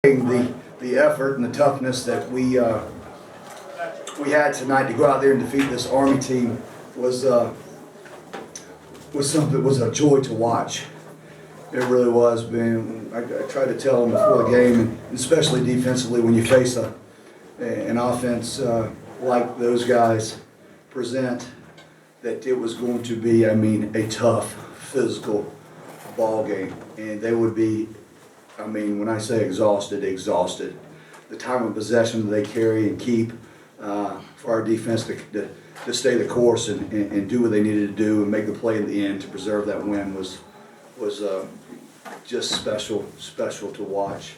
The effort and the toughness that we had tonight to go out there and defeat this Army team was something, was a joy to watch. It really was, man. I tried to tell them before the game, and especially defensively, when you face an offense like those guys present, that it was going to be, a tough, physical ball game, and they would be, when I say exhausted. The time of possession that they carry and keep for our defense to stay the course and do what they needed to do and make the play in the end to preserve that win was just special to watch.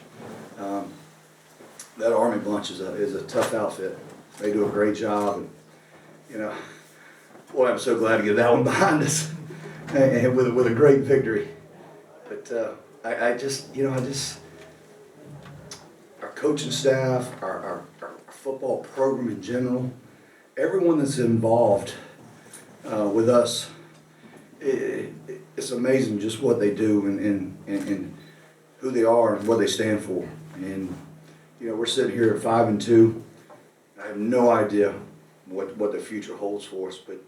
That Army bunch is a tough outfit. They do a great job, and boy, I'm so glad to get that one behind us and with a great victory. But I just our coaching staff, our football program in general, everyone that's involved with us, it's amazing just what they do and who they are and what they stand for. And we're sitting here at 5-2. I have no idea what the future holds for us, but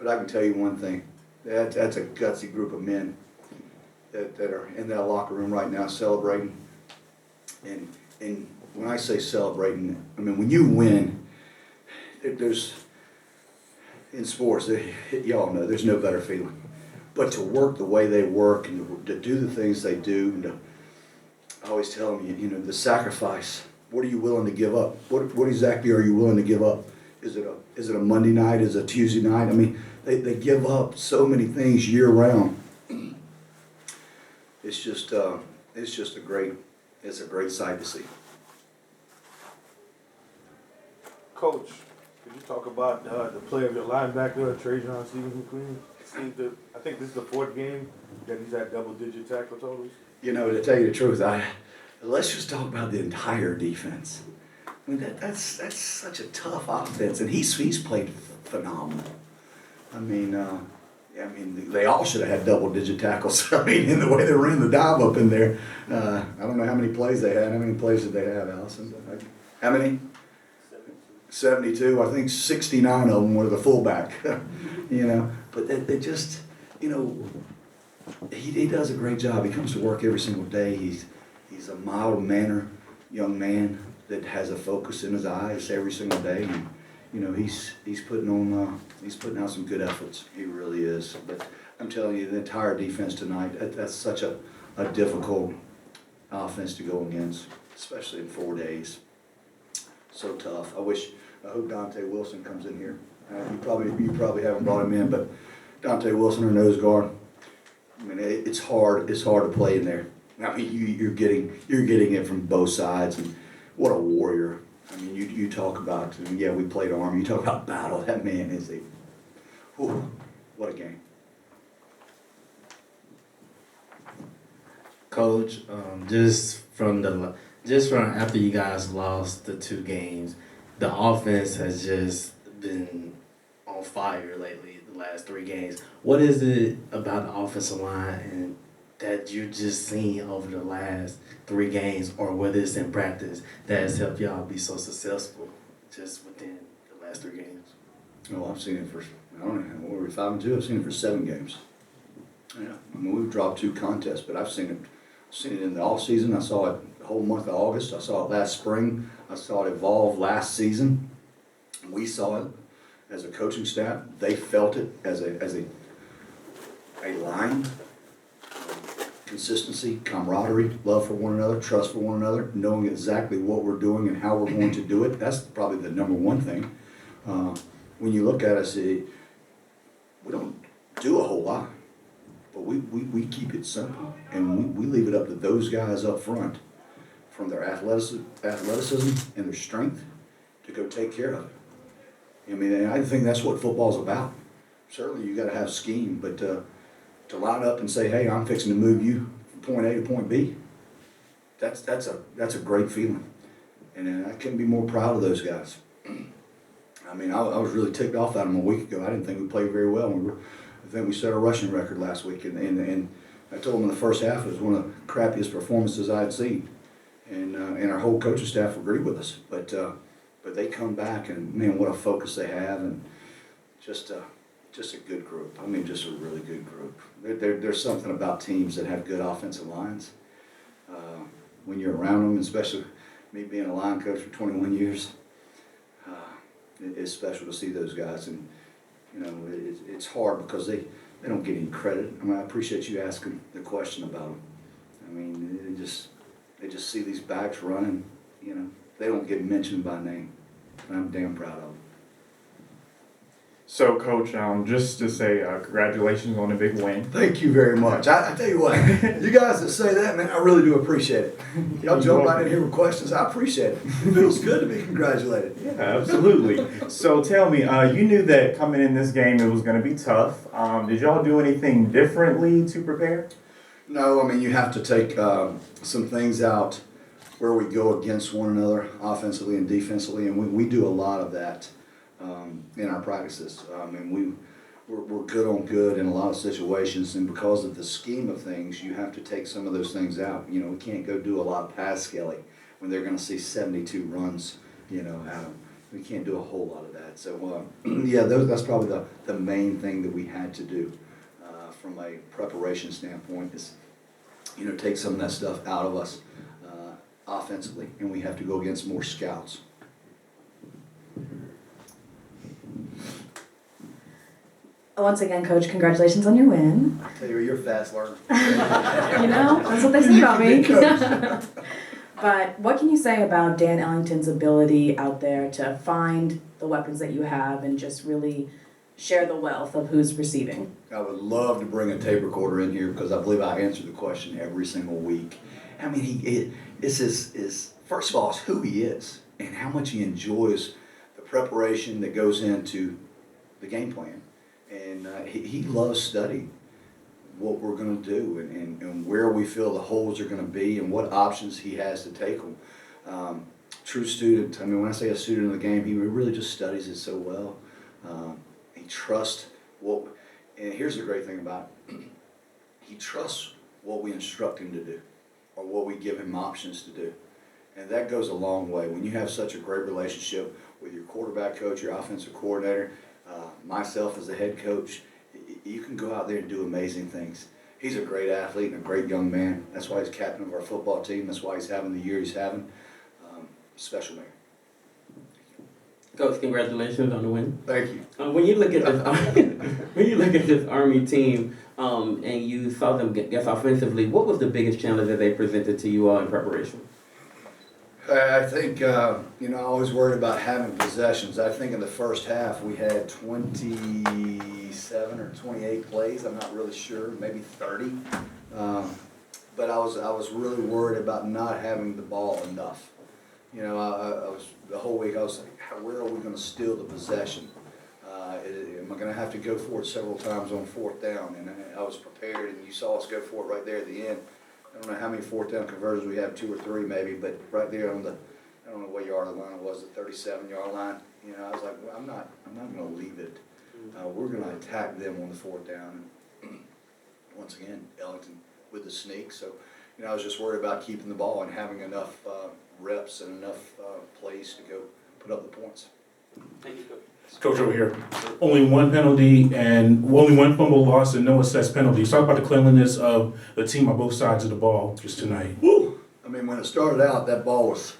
I can tell you one thing: that's a gutsy group of men that are in that locker room right now celebrating. And when I say celebrating, when you win, there's, in sports, y'all know, there's no better feeling. But to work the way they work and to do the things they do, and I always tell them, the sacrifice. What are you willing to give up? What exactly are you willing to give up? Is it a Monday night? Is it a Tuesday night? They give up so many things year round. It's just a great sight to see. Coach, could you talk about the play of your linebacker, Trajan Stephen McQueen? I think this is the fourth game that he's had double-digit tackle totals. To tell you the truth, let's just talk about the entire defense. That's such a tough offense, and he's played phenomenal. They all should have had double-digit tackles. In the way they ran the dive up in there. I don't know how many plays they had. How many plays did they have, Allison? How many? 72. I think 69 of them were the fullback. But they just, he does a great job. He comes to work every single day. He's a mild-mannered young man that has a focus in his eyes every single day. And, he's putting out some good efforts. He really is. But I'm telling you, the entire defense tonight, that's such a difficult offense to go against, especially in 4 days. So tough. I hope Dante Wilson comes in here. You probably haven't brought him in, but Dante Wilson, our nose guard. It's hard to play in there. You're getting it from both sides, and what a warrior. You talk about, we played Army. You talk about battle. That man is what a game. Coach, just from after you guys lost the 2 games, the offense has just been on fire lately. The last 3 games. What is it about the offensive line and that you just seen over the last 3 games, or whether it's in practice, that has helped y'all be so successful just within the last 3 games? Oh, I've seen it for, I don't know, what were we, 5-2? I've seen it for 7 games. Yeah, we've dropped 2 contests, but I've seen it in the off season. I saw it the whole month of August. I saw it last spring. I saw it evolve last season. We saw it as a coaching staff. They felt it as a line. Consistency, camaraderie, love for one another, trust for one another, knowing exactly what we're doing and how we're going to do it. That's probably the number one thing. When you look at us, we don't do a whole lot, but we keep it simple, and we leave it up to those guys up front, from their athleticism and their strength, to go take care of it. I think that's what football's about. Certainly you got to have scheme, but to line up and say, hey, I'm fixing to move you from point A to point B, that's a great feeling. And I couldn't be more proud of those guys. I was really ticked off at them a week ago. I didn't think we played very well. I think we set a rushing record last week. And I told them in the first half it was one of the crappiest performances I had seen. and our whole coaching staff agree with us. But they come back and man, what a focus they have, and just a good group. I mean, just a really good group. There's something about teams that have good offensive lines. When you're around them, especially me being a line coach for 21 years, it's special to see those guys. And you know, it's hard because they don't get any credit. I mean, I appreciate you asking the question about them. I mean, they just see these backs running. You know, they don't get mentioned by name. And I'm damn proud of them. So, Coach, just to say congratulations on the big win. Thank you very much. I tell you what, you guys that say that, man, I really do appreciate it. Y'all jump right in here with questions. I appreciate it. It feels good to be congratulated. Yeah, absolutely. So, tell me, you knew that coming in this game it was going to be tough. Did y'all do anything differently to prepare? No, I mean, you have to take some things out where we go against one another offensively and defensively, and we do a lot of that in our practices. And we're good on good in a lot of situations, and because of the scheme of things, you have to take some of those things out. You know, we can't go do a lot of pass scaling when they're going to see 72 runs, you know, out of them. We can't do a whole lot of that. So, yeah, that's probably the main thing that we had to do from a preparation standpoint is, you know, take some of that stuff out of us offensively, and we have to go against more scouts. Once again, Coach, congratulations on your win. I tell you, you're a fast learner. You know, that's what they say about me. But what can you say about Dan Ellington's ability out there to find the weapons that you have and just really share the wealth of who's receiving? I would love to bring a tape recorder in here because I believe I answer the question every single week. I mean, this is first of all, it's who he is and how much he enjoys the preparation that goes into the game plan. And he loves studying what we're going to do and where we feel the holes are going to be and what options he has to take them. True student. I mean, when I say a student of the game, he really just studies it so well. He trusts what, and here's the great thing about it. He trusts what we instruct him to do or what we give him options to do. And that goes a long way. When you have such a great relationship with your quarterback coach, your offensive coordinator, myself as the head coach, you can go out there and do amazing things. He's a great athlete and a great young man. That's why he's captain of our football team. That's why he's having the year he's having. Special man. Coach, congratulations on the win. Thank you. When you look at this Army team, and you saw them get offensively, what was the biggest challenge that they presented to you all in preparation? I think, you know, I always worried about having possessions. I think in the first half we had 27 or 28 plays. I'm not really sure, maybe 30. But I was really worried about not having the ball enough. You know, I was the whole week I was like, where are we going to steal the possession? Am I going to have to go for it several times on fourth down? And I was prepared, and you saw us go for it right there at the end. I don't know how many fourth down conversions we had, 2 or 3 maybe, but right there on the, I don't know what yard line it was, the 37-yard line. You know, I was like, well, I'm not going to leave it. We're going to attack them on the fourth down. And once again, Ellington with the sneak. So, you know, I was just worried about keeping the ball and having enough reps and enough plays to go put up the points. Thank you, Coach. Coach over here. Only one penalty and only one fumble loss and no assessed penalties. Talk about the cleanliness of the team on both sides of the ball just tonight. Woo! I mean, when it started out, that ball was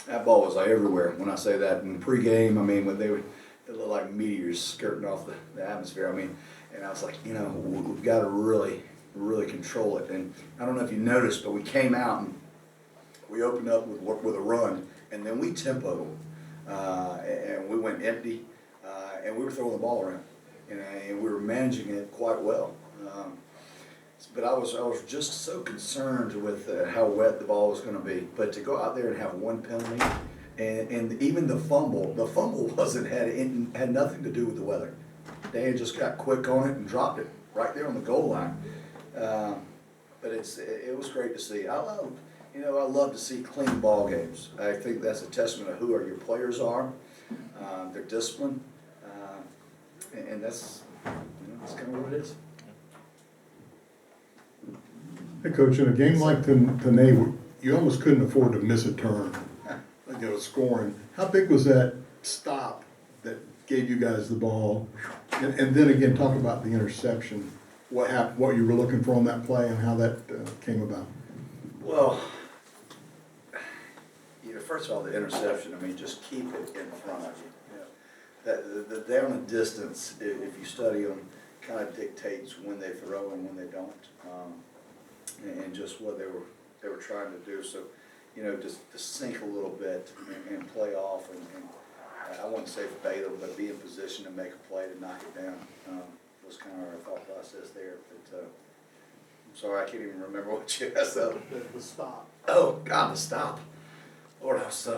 like everywhere. When I say that in pregame, I mean, when they looked like meteors skirting off the atmosphere. I mean, and I was like, you know, we've got to really control it. And I don't know if you noticed, but we came out and we opened up with a run, and then we tempoed them, and we went empty. And we were throwing the ball around, and we were managing it quite well. But I was just so concerned with how wet the ball was going to be. But to go out there and have one penalty, and even the fumble had nothing to do with the weather. They had just got quick on it and dropped it right there on the goal line. But it was great to see. I love to see clean ball games. I think that's a testament of who your players are, their discipline. And that's kind of what it is. Hey, Coach, in a game like tonight, you almost couldn't afford to miss a turn, scoring. How big was that stop that gave you guys the ball? And then again, talk about the interception, what happened, what you were looking for on that play and how that came about. Well, first of all, the interception, I mean, just keep it in front of you. The down and distance, if you study them, kind of dictates when they throw and when they don't, and just what they were trying to do. So, just to sink a little bit and play off, and I wouldn't say verbatim, but be in position to make a play to knock it down was kind of our thought process there. But I'm sorry, I can't even remember what you asked. The stop. Oh God, the stop. Lord, I was,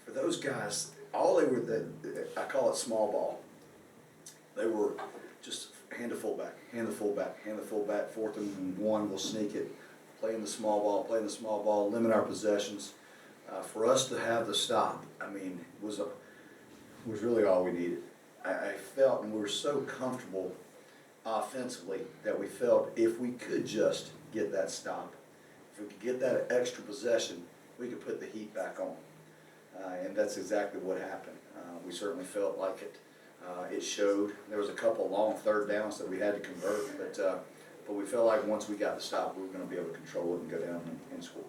for those guys, all they were, I call it small ball. They were just hand to fullback, hand to fullback, hand to fullback, 4th and 1, we'll sneak it, playing the small ball, limit our possessions. For us to have the stop, I mean, was really all we needed. I felt, and we were so comfortable offensively, that we felt if we could just get that stop, if we could get that extra possession, we could put the heat back on. And that's exactly what happened. We certainly felt like it. It showed. There was a couple long 3rd downs that we had to convert, but we felt like once we got the stop, we were going to be able to control it and go down and score.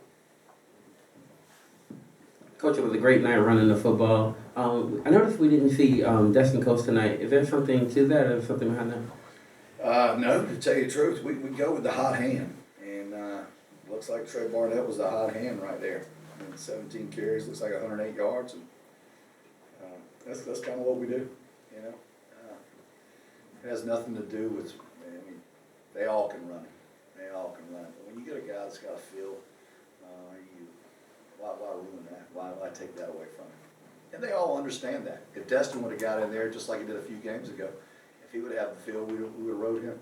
Coach, it was a great night running the football. I noticed we didn't see Destin Coast tonight. Is there something to that, or something behind that? No, to tell you the truth, we go with the hot hand, and looks like Trey Barnett was the hot hand right there. 17 carries, looks like 108 yards, and that's kind of what we do, It has nothing to do with, I mean, they all can run it. They all can run it. But when you get a guy that's got a feel, why ruin that? Why take that away from him? And they all understand that. If Destin would have got in there just like he did a few games ago, if he would have had the feel, we would have rode him.